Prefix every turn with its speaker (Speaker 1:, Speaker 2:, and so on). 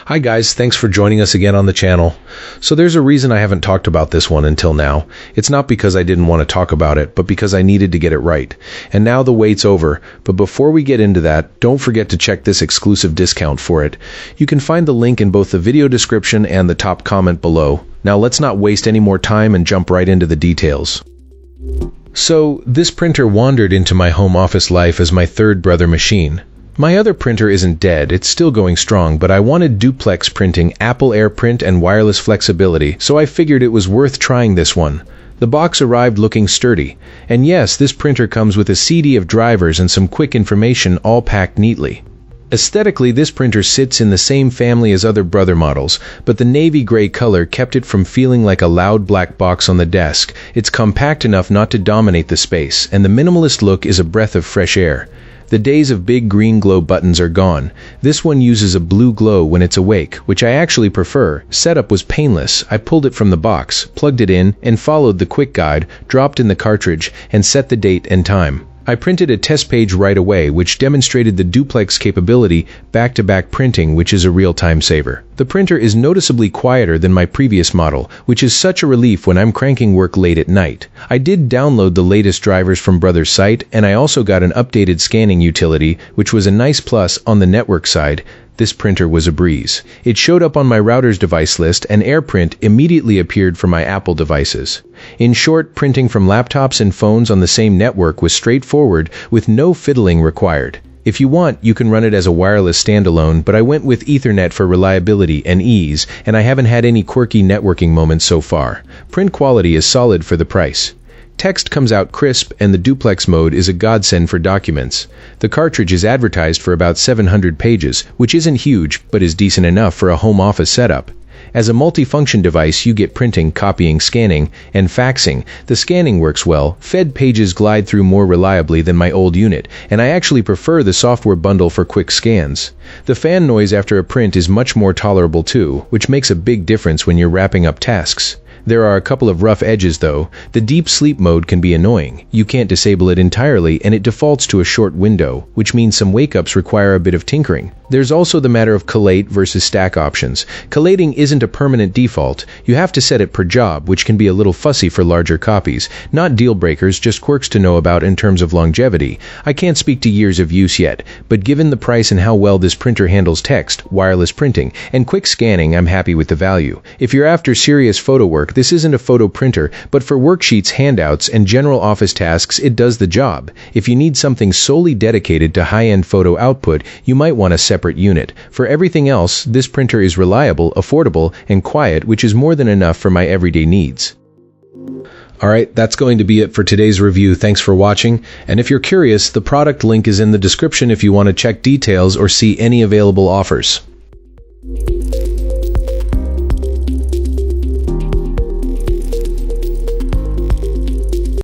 Speaker 1: Hi guys, thanks for joining us again on the channel. So there's a reason I haven't talked about this one until now. It's not because I didn't want to talk about it, but because I needed to get it right. And now the wait's over, but before we get into that, don't forget to check this exclusive discount for it. You can find the link in both the video description and the top comment below. Now let's not waste any more time and jump right into the details. So, this printer wandered into my home office life as my third brother machine. My other printer isn't dead, it's still going strong, but I wanted duplex printing, Apple AirPrint, and wireless flexibility, so I figured it was worth trying this one. The box arrived looking sturdy. And yes, this printer comes with a CD of drivers and some quick information all packed neatly. Aesthetically, this printer sits in the same family as other brother models, but the navy gray color kept it from feeling like a loud black box on the desk. It's compact enough not to dominate the space, and the minimalist look is a breath of fresh air. The days of big green glow buttons are gone. This one uses a blue glow when it's awake, which I actually prefer. Setup was painless. I pulled it from the box, plugged it in, and followed the quick guide, dropped in the cartridge, and set the date and time. I printed a test page right away, which demonstrated the duplex capability, back-to-back printing, which is a real time saver. The printer is noticeably quieter than my previous model, which is such a relief when I'm cranking work late at night. I did download the latest drivers from Brother's site, and I also got an updated scanning utility, which was a nice plus on the network side. This printer was a breeze. It showed up on my router's device list, and AirPrint immediately appeared for my Apple devices. In short, printing from laptops and phones on the same network was straightforward, with no fiddling required. If you want, you can run it as a wireless standalone, but I went with Ethernet for reliability and ease, and I haven't had any quirky networking moments so far. Print quality is solid for the price. Text comes out crisp, and the duplex mode is a godsend for documents. The cartridge is advertised for about 700 pages, which isn't huge, but is decent enough for a home office setup. As a multifunction device, you get printing, copying, scanning, and faxing. The scanning works well. Fed pages glide through more reliably than my old unit, and I actually prefer the software bundle for quick scans. The fan noise after a print is much more tolerable too, which makes a big difference when you're wrapping up tasks. There are a couple of rough edges though. The deep sleep mode can be annoying. You can't disable it entirely, and it defaults to a short window, which means some wake-ups require a bit of tinkering. There's also the matter of collate versus stack options. Collating isn't a permanent default. You have to set it per job, which can be a little fussy for larger copies. Not deal breakers, just quirks to know about in terms of longevity. I can't speak to years of use yet, but given the price and how well this printer handles text, wireless printing, and quick scanning, I'm happy with the value. If you're after serious photo work, this isn't a photo printer, but for worksheets, handouts, and general office tasks, it does the job. If you need something solely dedicated to high-end photo output, you might want a separate unit. For everything else, this printer is reliable, affordable, and quiet, which is more than enough for my everyday needs. Alright, that's going to be it for today's review. Thanks for watching, and if you're curious, the product link is in the description if you want to check details or see any available offers.